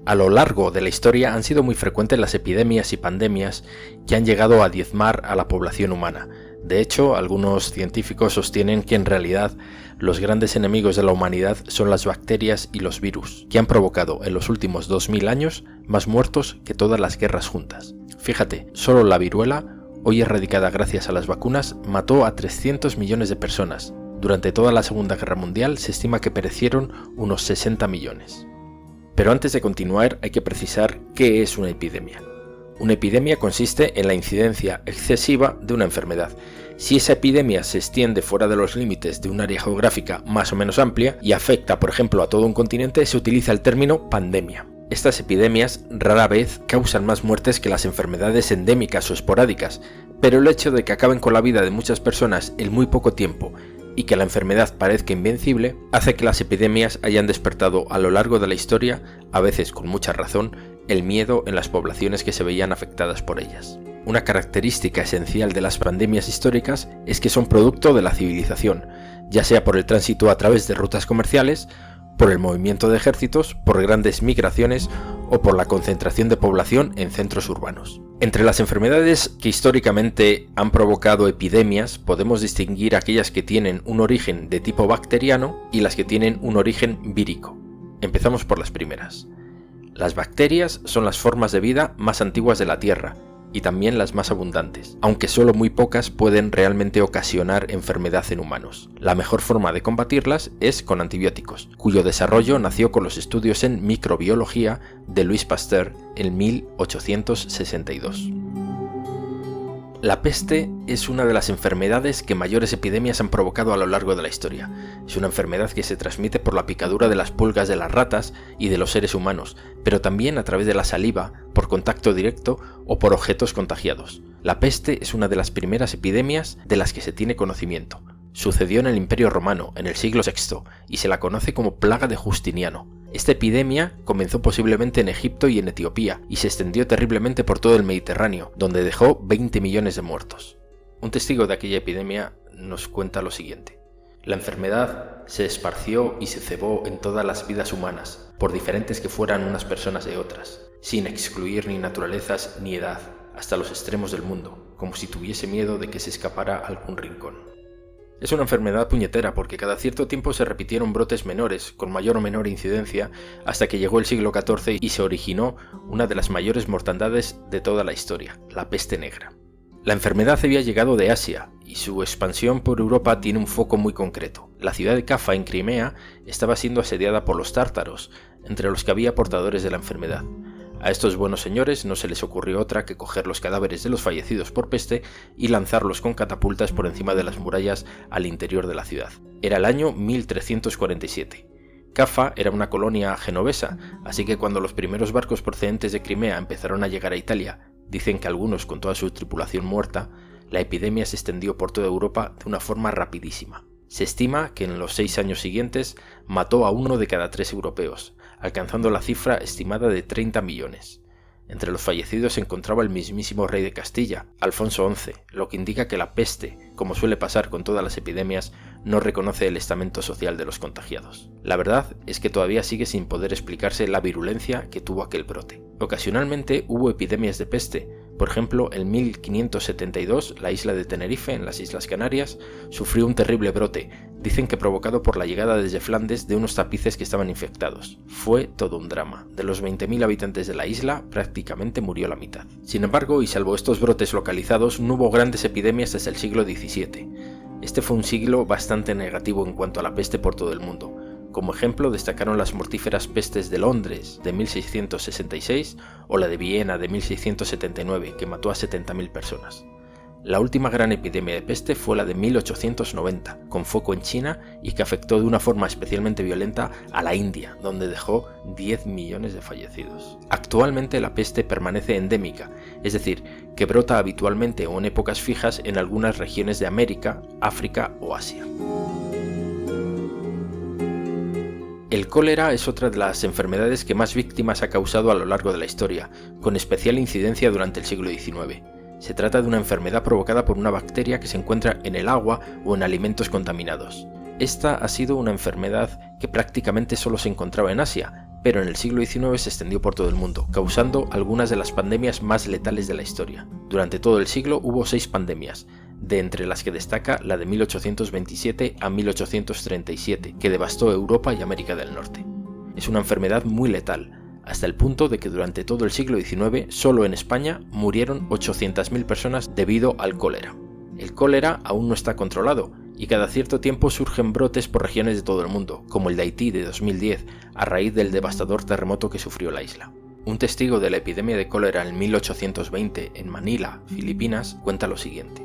A lo largo de la historia han sido muy frecuentes las epidemias y pandemias que han llegado a diezmar a la población humana. De hecho, algunos científicos sostienen que en realidad los grandes enemigos de la humanidad son las bacterias y los virus, que han provocado en los últimos 2000 años más muertos que todas las guerras juntas. Fíjate, solo la viruela, hoy erradicada gracias a las vacunas, mató a 300 millones de personas. Durante toda la Segunda Guerra Mundial se estima que perecieron unos 60 millones. Pero antes de continuar hay que precisar qué es una epidemia. Una epidemia consiste en la incidencia excesiva de una enfermedad. Si esa epidemia se extiende fuera de los límites de un área geográfica más o menos amplia y afecta, por ejemplo, a todo un continente, se utiliza el término pandemia. Estas epidemias rara vez causan más muertes que las enfermedades endémicas o esporádicas, pero el hecho de que acaben con la vida de muchas personas en muy poco tiempo y que la enfermedad parezca invencible, hace que las epidemias hayan despertado a lo largo de la historia, a veces con mucha razón, el miedo en las poblaciones que se veían afectadas por ellas. Una característica esencial de las pandemias históricas es que son producto de la civilización, ya sea por el tránsito a través de rutas comerciales, por el movimiento de ejércitos, por grandes migraciones o por la concentración de población en centros urbanos. Entre las enfermedades que históricamente han provocado epidemias podemos distinguir aquellas que tienen un origen de tipo bacteriano y las que tienen un origen vírico. Empezamos por las primeras. Las bacterias son las formas de vida más antiguas de la Tierra y también las más abundantes, aunque solo muy pocas pueden realmente ocasionar enfermedad en humanos. La mejor forma de combatirlas es con antibióticos, cuyo desarrollo nació con los estudios en microbiología de Louis Pasteur en 1862. La peste es una de las enfermedades que mayores epidemias han provocado a lo largo de la historia. Es una enfermedad que se transmite por la picadura de las pulgas de las ratas y de los seres humanos, pero también a través de la saliva, por contacto directo o por objetos contagiados. La peste es una de las primeras epidemias de las que se tiene conocimiento. Sucedió en el Imperio Romano, en el siglo VI, y se la conoce como plaga de Justiniano. Esta epidemia comenzó posiblemente en Egipto y en Etiopía, y se extendió terriblemente por todo el Mediterráneo, donde dejó 20 millones de muertos. Un testigo de aquella epidemia nos cuenta lo siguiente. La enfermedad se esparció y se cebó en todas las vidas humanas, por diferentes que fueran unas personas de otras, sin excluir ni naturalezas ni edad, hasta los extremos del mundo, como si tuviese miedo de que se escapara a algún rincón. Es una enfermedad puñetera porque cada cierto tiempo se repitieron brotes menores, con mayor o menor incidencia, hasta que llegó el siglo XIV y se originó una de las mayores mortandades de toda la historia, la peste negra. La enfermedad había llegado de Asia y su expansión por Europa tiene un foco muy concreto. La ciudad de Cafa, en Crimea, estaba siendo asediada por los tártaros, entre los que había portadores de la enfermedad. A estos buenos señores no se les ocurrió otra que coger los cadáveres de los fallecidos por peste y lanzarlos con catapultas por encima de las murallas al interior de la ciudad. Era el año 1347. Cafa era una colonia genovesa, así que cuando los primeros barcos procedentes de Crimea empezaron a llegar a Italia, dicen que algunos con toda su tripulación muerta, la epidemia se extendió por toda Europa de una forma rapidísima. Se estima que en los 6 años siguientes mató a 1 de cada 3 europeos, alcanzando la cifra estimada de 30 millones. Entre los fallecidos se encontraba el mismísimo rey de Castilla, Alfonso XI, lo que indica que la peste, como suele pasar con todas las epidemias, no reconoce el estamento social de los contagiados. La verdad es que todavía sigue sin poder explicarse la virulencia que tuvo aquel brote. Ocasionalmente hubo epidemias de peste. Por ejemplo, en 1572, la isla de Tenerife, en las Islas Canarias, sufrió un terrible brote, dicen que provocado por la llegada desde Flandes de unos tapices que estaban infectados. Fue todo un drama. De los 20.000 habitantes de la isla, prácticamente murió la mitad. Sin embargo, y salvo estos brotes localizados, no hubo grandes epidemias desde el siglo XVII. Este fue un siglo bastante negativo en cuanto a la peste por todo el mundo. Como ejemplo destacaron las mortíferas pestes de Londres de 1666 o la de Viena de 1679, que mató a 70.000 personas. La última gran epidemia de peste fue la de 1890, con foco en China y que afectó de una forma especialmente violenta a la India, donde dejó 10 millones de fallecidos. Actualmente la peste permanece endémica, es decir, que brota habitualmente o en épocas fijas en algunas regiones de América, África o Asia. El cólera es otra de las enfermedades que más víctimas ha causado a lo largo de la historia, con especial incidencia durante el siglo XIX. Se trata de una enfermedad provocada por una bacteria que se encuentra en el agua o en alimentos contaminados. Esta ha sido una enfermedad que prácticamente solo se encontraba en Asia, pero en el siglo XIX se extendió por todo el mundo, causando algunas de las pandemias más letales de la historia. Durante todo el siglo hubo 6 pandemias, de entre las que destaca la de 1827 a 1837, que devastó Europa y América del Norte. Es una enfermedad muy letal, hasta el punto de que durante todo el siglo XIX, solo en España, murieron 800.000 personas debido al cólera. El cólera aún no está controlado, y cada cierto tiempo surgen brotes por regiones de todo el mundo, como el de Haití de 2010, a raíz del devastador terremoto que sufrió la isla. Un testigo de la epidemia de cólera en 1820 en Manila, Filipinas, cuenta lo siguiente.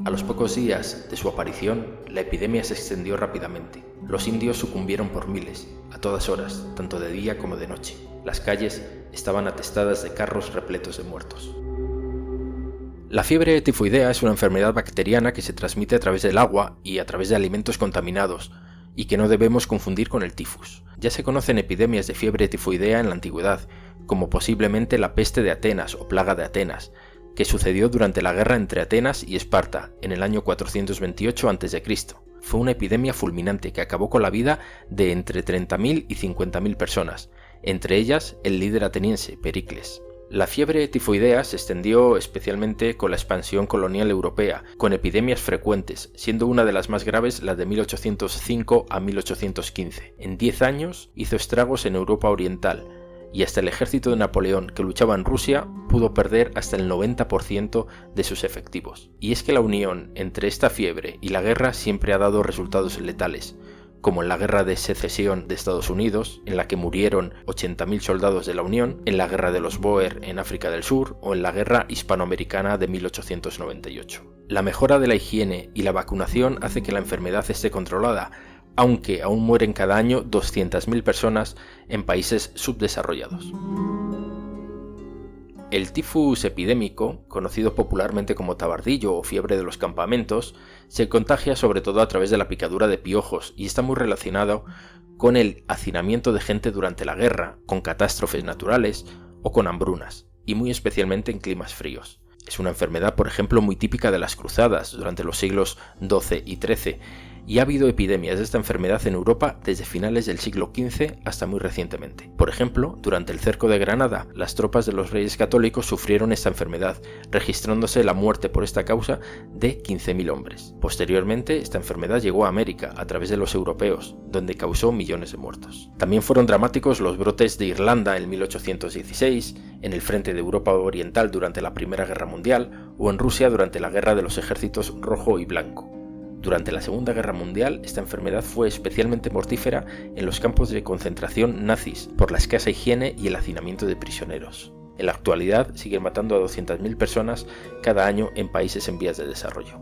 A los pocos días de su aparición, la epidemia se extendió rápidamente. Los indios sucumbieron por miles, a todas horas, tanto de día como de noche. Las calles estaban atestadas de carros repletos de muertos. La fiebre tifoidea es una enfermedad bacteriana que se transmite a través del agua y a través de alimentos contaminados, y que no debemos confundir con el tifus. Ya se conocen epidemias de fiebre tifoidea en la antigüedad, como posiblemente la peste de Atenas o plaga de Atenas, que sucedió durante la guerra entre Atenas y Esparta en el año 428 a.C. Fue una epidemia fulminante que acabó con la vida de entre 30.000 y 50.000 personas, entre ellas el líder ateniense, Pericles. La fiebre tifoidea se extendió especialmente con la expansión colonial europea, con epidemias frecuentes, siendo una de las más graves la de 1805 a 1815. En 10 años hizo estragos en Europa Oriental, y hasta el ejército de Napoleón, que luchaba en Rusia, pudo perder hasta el 90% de sus efectivos. Y es que la unión entre esta fiebre y la guerra siempre ha dado resultados letales, como en la Guerra de Secesión de Estados Unidos, en la que murieron 80.000 soldados de la Unión, en la Guerra de los Bóer en África del Sur o en la Guerra Hispanoamericana de 1898. La mejora de la higiene y la vacunación hace que la enfermedad esté controlada, aunque aún mueren cada año 200.000 personas en países subdesarrollados. El tifus epidémico, conocido popularmente como tabardillo o fiebre de los campamentos, se contagia sobre todo a través de la picadura de piojos y está muy relacionado con el hacinamiento de gente durante la guerra, con catástrofes naturales o con hambrunas, y muy especialmente en climas fríos. Es una enfermedad, por ejemplo, muy típica de las cruzadas durante los siglos XII y XIII, y ha habido epidemias de esta enfermedad en Europa desde finales del siglo XV hasta muy recientemente. Por ejemplo, durante el cerco de Granada, las tropas de los Reyes Católicos sufrieron esta enfermedad, registrándose la muerte por esta causa de 15.000 hombres. Posteriormente, esta enfermedad llegó a América a través de los europeos, donde causó millones de muertos. También fueron dramáticos los brotes de Irlanda en 1816, en el frente de Europa Oriental durante la Primera Guerra Mundial o en Rusia durante la Guerra de los Ejércitos Rojo y Blanco. Durante la Segunda Guerra Mundial, esta enfermedad fue especialmente mortífera en los campos de concentración nazis por la escasa higiene y el hacinamiento de prisioneros. En la actualidad siguen matando a 200.000 personas cada año en países en vías de desarrollo.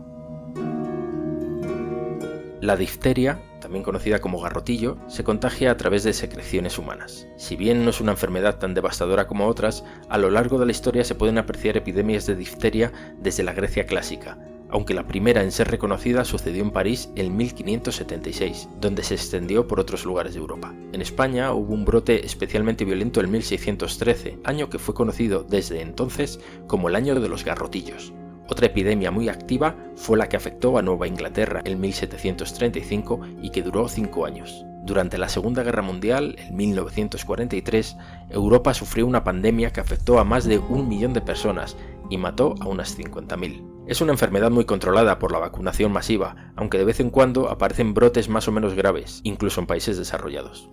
La difteria, también conocida como garrotillo, se contagia a través de secreciones humanas. Si bien no es una enfermedad tan devastadora como otras, a lo largo de la historia se pueden apreciar epidemias de difteria desde la Grecia clásica, aunque la primera en ser reconocida sucedió en París en 1576, donde se extendió por otros lugares de Europa. En España hubo un brote especialmente violento en 1613, año que fue conocido desde entonces como el año de los garrotillos. Otra epidemia muy activa fue la que afectó a Nueva Inglaterra en 1735 y que duró 5 años. Durante la Segunda Guerra Mundial, en 1943, Europa sufrió una pandemia que afectó a más de 1 millón de personas y mató a unas 50.000. Es una enfermedad muy controlada por la vacunación masiva, aunque de vez en cuando aparecen brotes más o menos graves, incluso en países desarrollados.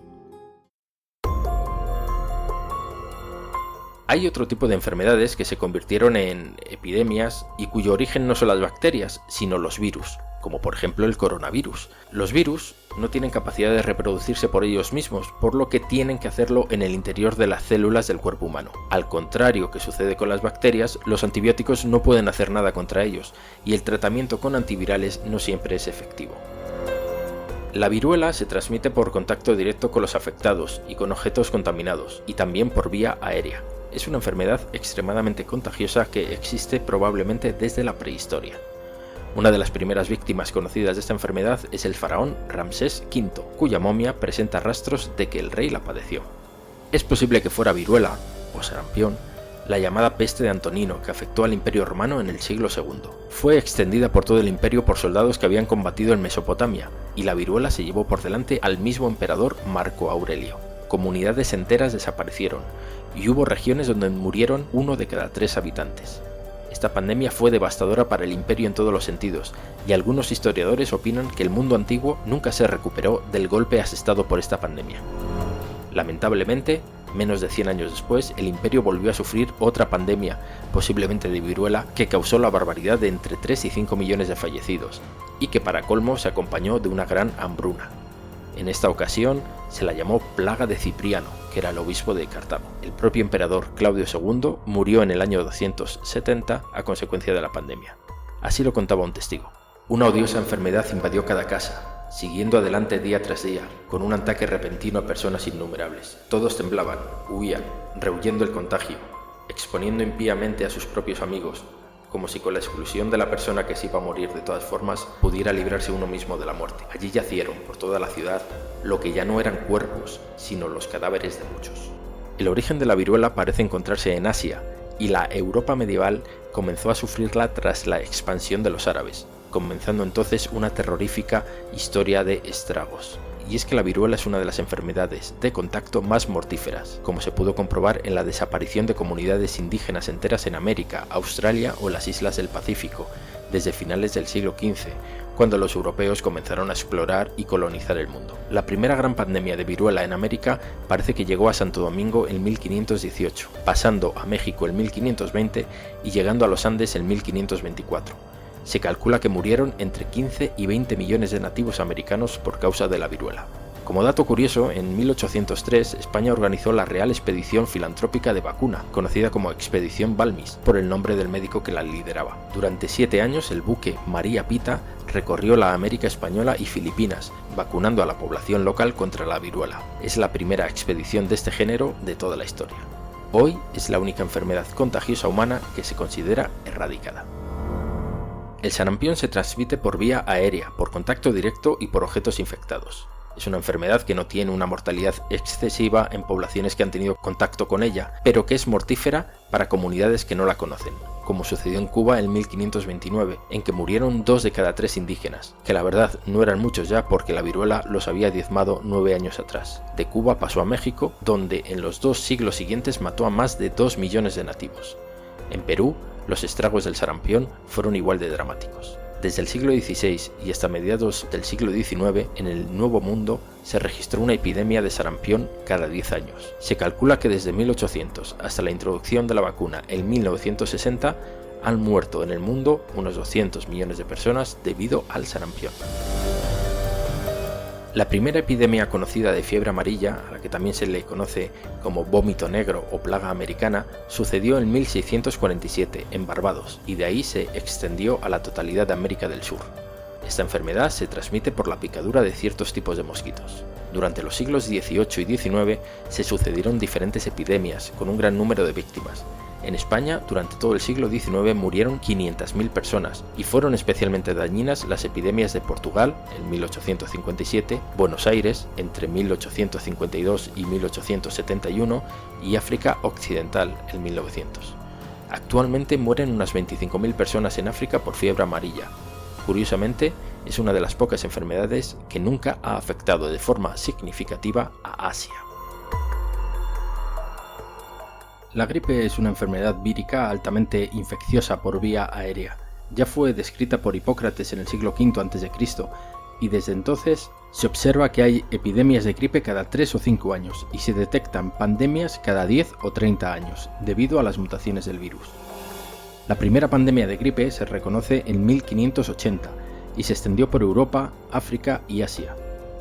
Hay otro tipo de enfermedades que se convirtieron en epidemias y cuyo origen no son las bacterias, sino los virus, como por ejemplo el coronavirus. Los virus no tienen capacidad de reproducirse por ellos mismos, por lo que tienen que hacerlo en el interior de las células del cuerpo humano. Al contrario que sucede con las bacterias, los antibióticos no pueden hacer nada contra ellos, y el tratamiento con antivirales no siempre es efectivo. La viruela se transmite por contacto directo con los afectados y con objetos contaminados, y también por vía aérea. Es una enfermedad extremadamente contagiosa que existe probablemente desde la prehistoria. Una de las primeras víctimas conocidas de esta enfermedad es el faraón Ramsés V, cuya momia presenta rastros de que el rey la padeció. Es posible que fuera viruela, o sarampión, la llamada peste de Antonino, que afectó al Imperio Romano en el siglo II. Fue extendida por todo el imperio por soldados que habían combatido en Mesopotamia, y la viruela se llevó por delante al mismo emperador Marco Aurelio. comunidades enteras desaparecieron y hubo regiones donde murieron 1 de cada 3 habitantes. Esta pandemia fue devastadora para el imperio en todos los sentidos, y algunos historiadores opinan que el mundo antiguo nunca se recuperó del golpe asestado por esta pandemia. Lamentablemente, menos de 100 años después, el imperio volvió a sufrir otra pandemia, posiblemente de viruela, que causó la barbaridad de entre 3 y 5 millones de fallecidos, y que para colmo se acompañó de una gran hambruna. En esta ocasión se la llamó Plaga de Cipriano, que era el obispo de Cartago. El propio emperador Claudio II murió en el año 270 a consecuencia de la pandemia. Así lo contaba un testigo. Una odiosa enfermedad invadió cada casa, siguiendo adelante día tras día, con un ataque repentino a personas innumerables. Todos temblaban, huían, rehuyendo el contagio, exponiendo impíamente a sus propios amigos, como si con la exclusión de la persona que se iba a morir de todas formas pudiera librarse uno mismo de la muerte. Allí yacieron por toda la ciudad lo que ya no eran cuerpos, sino los cadáveres de muchos. El origen de la viruela parece encontrarse en Asia, y la Europa medieval comenzó a sufrirla tras la expansión de los árabes, comenzando entonces una terrorífica historia de estragos. Y es que la viruela es una de las enfermedades de contacto más mortíferas, como se pudo comprobar en la desaparición de comunidades indígenas enteras en América, Australia o las islas del Pacífico, desde finales del siglo XV, cuando los europeos comenzaron a explorar y colonizar el mundo. La primera gran pandemia de viruela en América parece que llegó a Santo Domingo en 1518, pasando a México en 1520 y llegando a los Andes en 1524. Se calcula que murieron entre 15 y 20 millones de nativos americanos por causa de la viruela. Como dato curioso, en 1803 España organizó la Real Expedición Filantrópica de Vacuna, conocida como Expedición Balmis, por el nombre del médico que la lideraba. Durante 7 años el buque María Pita recorrió la América Española y Filipinas, vacunando a la población local contra la viruela. Es la primera expedición de este género de toda la historia. Hoy es la única enfermedad contagiosa humana que se considera erradicada. El sarampión se transmite por vía aérea, por contacto directo y por objetos infectados. Es una enfermedad que no tiene una mortalidad excesiva en poblaciones que han tenido contacto con ella, pero que es mortífera para comunidades que no la conocen, como sucedió en Cuba en 1529, en que murieron 2 de cada 3 indígenas, que la verdad no eran muchos ya porque la viruela los había diezmado 9 años atrás. De Cuba pasó a México, donde en los 2 siglos siguientes mató a más de 2 millones de nativos. En Perú, los estragos del sarampión fueron igual de dramáticos. Desde el siglo XVI y hasta mediados del siglo XIX, en el Nuevo Mundo se registró una epidemia de sarampión cada 10 años. Se calcula que desde 1800 hasta la introducción de la vacuna en 1960 han muerto en el mundo unos 200 millones de personas debido al sarampión. La primera epidemia conocida de fiebre amarilla, a la que también se le conoce como vómito negro o plaga americana, sucedió en 1647 en Barbados y de ahí se extendió a la totalidad de América del Sur. Esta enfermedad se transmite por la picadura de ciertos tipos de mosquitos. Durante los siglos XVIII y XIX se sucedieron diferentes epidemias con un gran número de víctimas. En España, durante todo el siglo XIX murieron 500.000 personas y fueron especialmente dañinas las epidemias de Portugal en 1857, Buenos Aires entre 1852 y 1871 y África Occidental en 1900. Actualmente mueren unas 25.000 personas en África por fiebre amarilla. Curiosamente, es una de las pocas enfermedades que nunca ha afectado de forma significativa a Asia. La gripe es una enfermedad vírica altamente infecciosa por vía aérea. Ya fue descrita por Hipócrates en el siglo V a.C. y desde entonces se observa que hay epidemias de gripe cada 3 o 5 años y se detectan pandemias cada 10 o 30 años debido a las mutaciones del virus. La primera pandemia de gripe se reconoce en 1580 y se extendió por Europa, África y Asia.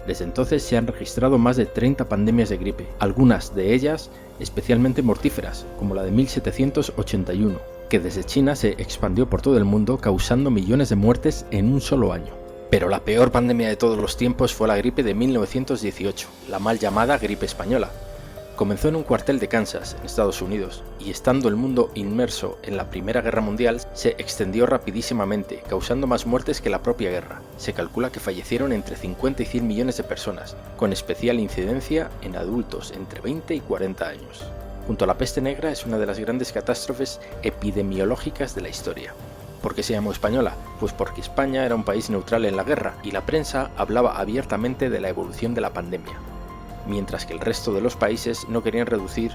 Desde entonces se han registrado más de 30 pandemias de gripe, algunas de ellas especialmente mortíferas, como la de 1781, que desde China se expandió por todo el mundo causando millones de muertes en un solo año. Pero la peor pandemia de todos los tiempos fue la gripe de 1918, la mal llamada gripe española. Comenzó en un cuartel de Kansas, en Estados Unidos, y estando el mundo inmerso en la Primera Guerra Mundial, se extendió rapidísimamente, causando más muertes que la propia guerra. Se calcula que fallecieron entre 50 y 100 millones de personas, con especial incidencia en adultos entre 20 y 40 años. Junto a la peste negra es una de las grandes catástrofes epidemiológicas de la historia. ¿Por qué se llamó española? Pues porque España era un país neutral en la guerra, y la prensa hablaba abiertamente de la evolución de la pandemia. mientras que el resto de los países no querían reducir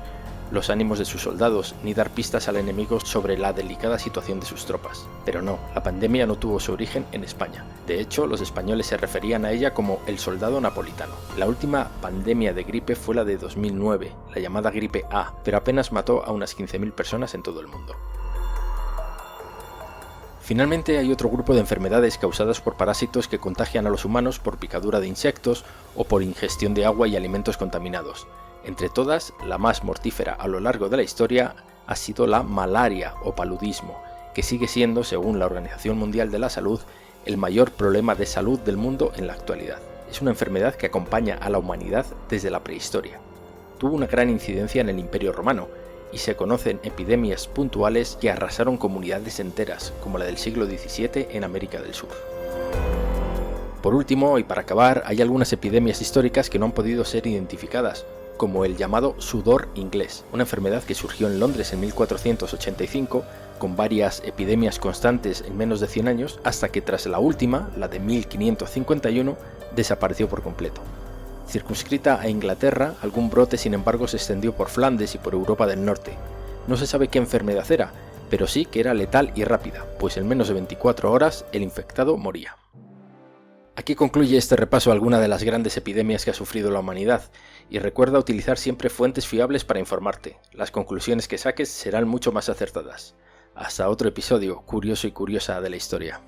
los ánimos de sus soldados ni dar pistas al enemigo sobre la delicada situación de sus tropas. Pero no, la pandemia no tuvo su origen en España. De hecho, los españoles se referían a ella como el soldado napolitano. La última pandemia de gripe fue la de 2009, la llamada gripe A, pero apenas mató a unas 15.000 personas en todo el mundo. Finalmente hay otro grupo de enfermedades causadas por parásitos que contagian a los humanos por picadura de insectos o por ingestión de agua y alimentos contaminados. Entre todas, la más mortífera a lo largo de la historia ha sido la malaria o paludismo, que sigue siendo, según la Organización Mundial de la Salud, el mayor problema de salud del mundo en la actualidad. Es una enfermedad que acompaña a la humanidad desde la prehistoria. Tuvo una gran incidencia en el Imperio Romano, y se conocen epidemias puntuales que arrasaron comunidades enteras, como la del siglo XVII en América del Sur. Por último, y para acabar, hay algunas epidemias históricas que no han podido ser identificadas, como el llamado sudor inglés, una enfermedad que surgió en Londres en 1485, con varias epidemias constantes en menos de 100 años, hasta que tras la última, la de 1551, desapareció por completo. Circunscrita a Inglaterra, algún brote sin embargo se extendió por Flandes y por Europa del Norte. No se sabe qué enfermedad era, pero sí que era letal y rápida, pues en menos de 24 horas el infectado moría. Aquí concluye este repaso a alguna de las grandes epidemias que ha sufrido la humanidad, y recuerda utilizar siempre fuentes fiables para informarte. Las conclusiones que saques serán mucho más acertadas. Hasta otro episodio curioso y curiosa de la historia.